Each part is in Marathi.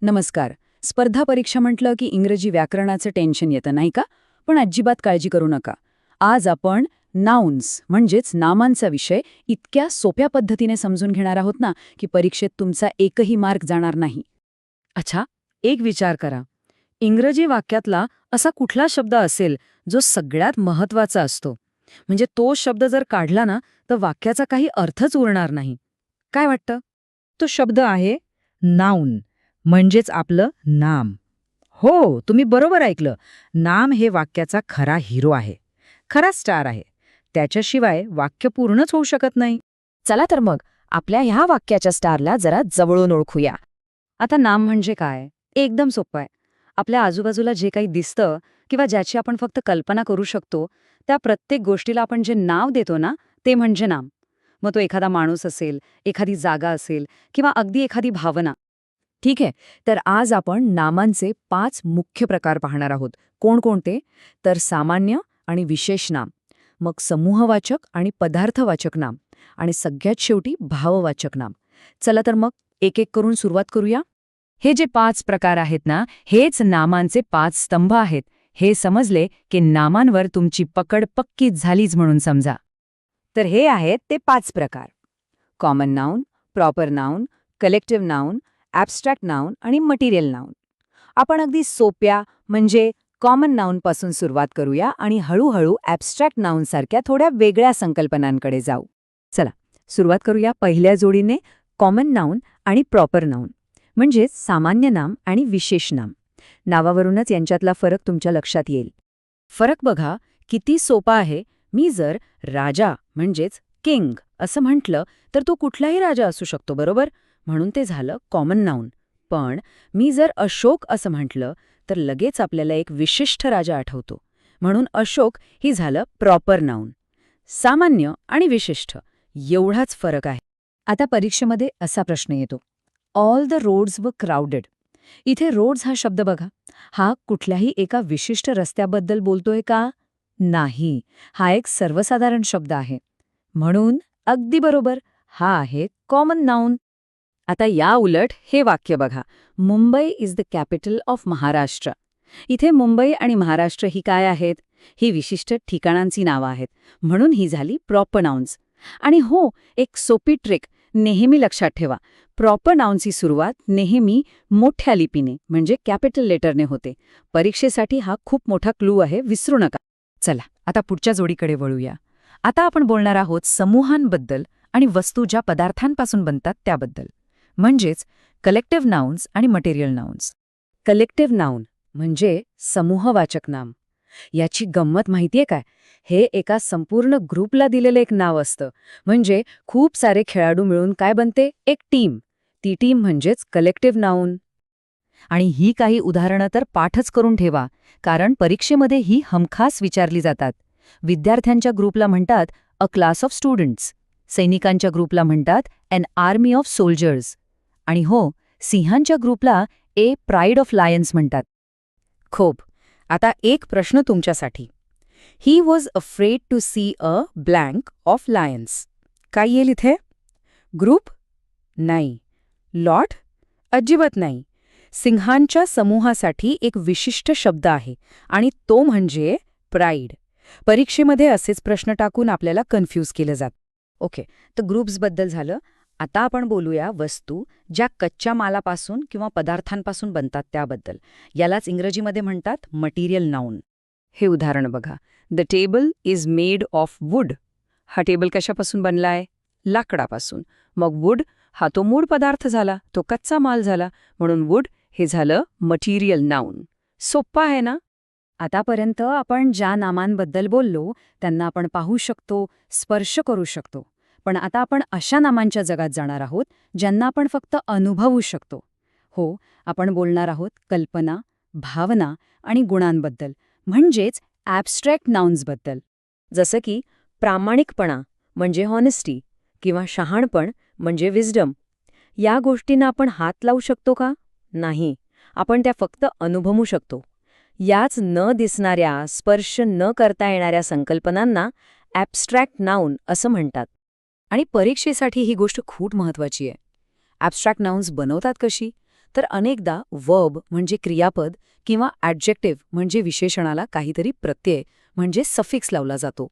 नमस्कार. स्पर्धा परीक्षा म्हटलं की इंग्रजी व्याकरणाचं टेन्शन येतं नाही का? पण अजिबात काळजी करू नका. आज आपण नाउन्स म्हणजेच नामांचा विषय इतक्या सोप्या पद्धतीने समजून घेणार आहोत ना की परीक्षेत तुमचा एकही मार्क जाणार नाही. अच्छा, एक विचार करा. इंग्रजी वाक्यातला असा कुठला शब्द असेल जो सगळ्यात महत्वाचा असतो? म्हणजे तो शब्द जर काढला ना तर वाक्याचा काही अर्थच उरणार नाही. काय वाटतं? तो शब्द आहे नाऊन, म्हणजेच आपलं नाम. हो, तुम्ही बरोबर ऐकलं. नाम हे वाक्याचा खरा हिरो आहे, खरा स्टार आहे. त्याच्याशिवाय वाक्य पूर्णच होऊ शकत नाही. चला तर मग आपल्या ह्या वाक्याच्या स्टारला जरा जवळून ओळखूया. आता नाम म्हणजे काय? एकदम सोपं आहे. आपल्या आजूबाजूला जे काही दिसतं किंवा ज्याची आपण फक्त कल्पना करू शकतो, त्या प्रत्येक गोष्टीला आपण जे नाव देतो ना, ते म्हणजे नाम. मग तो एखादा माणूस असेल, एखादी जागा असेल किंवा अगदी एखादी भावना. ठीक आहे, तर आज आपण नामांचे 5 मुख्य प्रकार पाहणार आहोत. कोणकोणते? तर सामान्य आणि विशेष नाम, मग समूहवाचक आणि पदार्थवाचक नाम, आणि सगळ्यात शेवटी भाववाचक नाम. चला तर मग एक एक करून सुरुवात करूया. हे जे 5 प्रकार आहेत ना, हेच नामांचे 5 स्तंभ आहेत. हे समजले की नामांवर तुमची पकड पक्कीच झालीच म्हणून समजा. तर हे आहेत ते 5 प्रकार: common noun, proper noun, collective noun, abstract noun आणि मटेरियल नाउन. आपण अगदी सोप्या म्हणजे कॉमन नाउनपासून सुरुवात करूया आणि हळूहळू ॲब्स्ट्रॅक्ट नाउनसारख्या थोड्या वेगळ्या संकल्पनांकडे जाऊ. चला सुरुवात करूया पहिल्या जोडीने, कॉमन नाउन आणि प्रॉपर नाउन, म्हणजेच सामान्य नाम आणि विशेष नाम. नावावरूनच यांच्यातला फरक तुमच्या लक्षात येईल. फरक बघा किती सोपा आहे. मी जर राजा म्हणजेच किंग असं म्हटलं तर तो कुठलाही राजा असू शकतो, बरोबर? म्हणून ते झालं कॉमन नाउन. पण मी जर अशोक असं म्हटलं तर लगेच आपल्याला एक विशिष्ट राजा आठवतो, म्हणून अशोक ही झालं प्रॉपर नाउन. सामान्य आणि विशिष्ट एवढाच फरक आहे. आता परीक्षेमध्ये असा प्रश्न येतो, all the roads were crowded. इथे रोड्स हा शब्द बघा, हा कुठल्याही एका विशिष्ट रस्त्याबद्दल बोलतोय का? नाही, हा एक सर्वसाधारण शब्द आहे. म्हणून अगदी बरोबर, हा आहे कॉमन नाउन. आता या उलट हे वाक्य बघा, Mumbai is the capital of Maharashtra. इथे मुंबई आणि महाराष्ट्र ही काय आहेत? ही विशिष्ट ठिकाणांची नावं आहेत, म्हणून ही झाली प्रॉपर नाउन्स. आणि हो, एक सोपी ट्रिक नेहमी लक्षात ठेवा, प्रॉपर नाउनची सुरुवात नेहमी मोठ्या लिपीने म्हणजे कॅपिटल लेटरने होते. परीक्षेसाठी हा खूप मोठा क्लू आहे, विसरू नका. चला आता पुढच्या जोडीकडे वळूया. आता आपण बोलणार आहोत समूहांबद्दल आणि वस्तू ज्या पदार्थांपासून बनतात त्याबद्दल, म्हणजेच कलेक्टिव्ह नाउन्स आणि मटेरियल नाउन्स. कलेक्टिव्ह नाउन म्हणजे समूहवाचक नाम. याची गंमत माहितीये काय? हे एका संपूर्ण ग्रुपला दिलेलं एक नाव असतं. म्हणजे खूप सारे खेळाडू मिळून काय बनते? एक टीम. ती टीम म्हणजेच कलेक्टिव्ह नाउन. आणि ही काही उदाहरणं तर पाठच करून ठेवा, कारण परीक्षेमध्ये ही हमखास विचारली जातात. विद्यार्थ्यांच्या ग्रुपला म्हणतात अ क्लास ऑफ स्टुडंट्स. सैनिकांच्या ग्रुपला म्हणतात एन आर्मी ऑफ सोल्जर्स. आणि हो, सिंहांच्या ग्रुपला ए प्राईड ऑफ लायन्स म्हणतात. खूप. आता एक प्रश्न तुमच्यासाठी. He was afraid to see a blank of lions. काय येईल इथे? ग्रुप? नाही. लॉट? अजिबात नाही. सिंहांच्या समूहासाठी एक विशिष्ट शब्द आहे आणि तो म्हणजे प्राईड. परीक्षेमध्ये असेच प्रश्न टाकून आपल्याला कन्फ्यूज केलं जात. ओके, तर ग्रुप्सबद्दल झालं. आता आपण बोलूया वस्तू ज्या कच्च्या मालापासून किंवा पदार्थांपासून बनतात त्याबद्दल. यालाच इंग्रजीमध्ये म्हणतात मटेरियल नाउन. हे उदाहरण बघा, the table is made of wood. हा टेबल कशापासून बनलाय? लाकडापासून. मग वूड हा तो मूळ पदार्थ झाला, तो कच्चा माल झाला, म्हणून वूड हे झालं मटेरियल नाउन. सोप्पा आहे ना? आतापर्यंत आपण ज्या नामांबद्दल बोललो त्यांना आपण पाहू शकतो, स्पर्श करू शकतो. पण आता आपण अशा नामांच्या जगात जाणार आहोत ज्यांना आपण फक्त अनुभवू शकतो. हो, आपण बोलणार आहोत कल्पना, भावना आणि गुणांबद्दल, म्हणजेच ॲब्स्ट्रॅक्ट नाउन्सबद्दल. जसं की प्रामाणिकपणा म्हणजे हॉनेस्टी किंवा शहाणपण म्हणजे विजडम. या गोष्टींना आपण हात लावू शकतो का? नाही, आपण त्या फक्त अनुभवू शकतो. याच न दिसणाऱ्या, स्पर्श न करता येणाऱ्या संकल्पनांना ॲब्स्ट्रॅक्ट नाउन असं म्हणतात. आणि परीक्षेसाठी ही गोष्ट खूप महत्त्वाची आहे. ॲब्स्ट्रॅक्ट नाउन्स बनवतात कशी? तर अनेकदा वर्ब म्हणजे क्रियापद किंवा ॲडजेक्टिव्ह म्हणजे विशेषणाला काहीतरी प्रत्यय म्हणजे सफिक्स लावला जातो.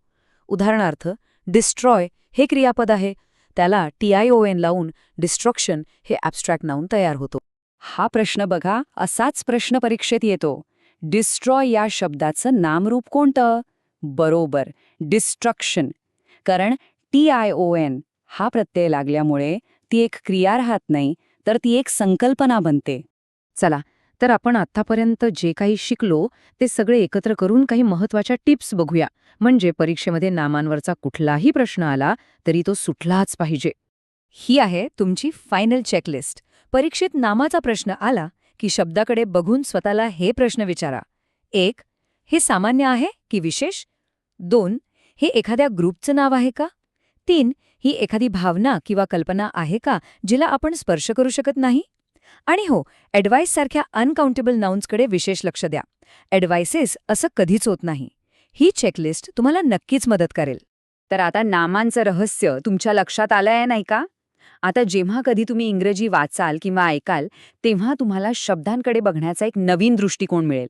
उदाहरणार्थ डिस्ट्रॉय हे क्रियापद आहे, त्याला TION लावून डिस्ट्रक्शन हे ॲब्स्ट्रॅक्ट नाऊन तयार होतो. हा प्रश्न बघा, असाच प्रश्न परीक्षेत येतो. डिस्ट्रॉय या शब्दाचं नामरूप कोणतं? बरोबर, डिस्ट्रक्शन. कारण TION हा प्रत्यय लागल्यामुळे ती एक क्रिया राहत नाही, तर ती एक संकल्पना बनते. चला, तर आपण आत्तापर्यंत जे काही शिकलो ते सगळे एकत्र करून काही महत्त्वाच्या टिप्स बघूया, म्हणजे परीक्षेमध्ये नामांवरचा कुठलाही प्रश्न आला तरी तो सुटलाच पाहिजे. ही आहे तुमची फायनल चेकलिस्ट. परीक्षेत नामाचा प्रश्न आला की शब्दाकडे बघून स्वतःला हे प्रश्न विचारा. 1. हे सामान्य आहे की विशेष? 2. हे एखाद्या ग्रुपचं नाव आहे का? 3. ही एखादी भावना किंवा कल्पना आहे का जिला आपण स्पर्श करू शकत नाही? आणि हो, ॲडवाईस सारख्या अनकाउंटेबल नाउन्सकडे विशेष लक्ष द्या. ॲडवाइसेस असं कधीच होत नाही. ही चेकलिस्ट तुम्हाला नक्कीच मदत करेल. तर आता नामांचं रहस्य तुमच्या लक्षात आलंय नाही का? आता जेव्हा कधी तुम्ही इंग्रजी वाचाल किंवा ऐकाल तेव्हा तुम्हाला शब्दांकडे बघण्याचा एक नवीन दृष्टिकोन मिळेल.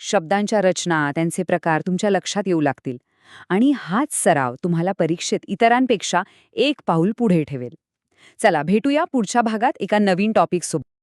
शब्दांच्या रचना, त्यांचे प्रकार तुमच्या लक्षात येऊ लागतील. आणि हाच सराव तुम्हाला परीक्षेत इतरांपेक्षा एक पाऊल पुढे ठेवेल. चला भेटूया पुढच्या भागात एका नवीन टॉपिकसोबत.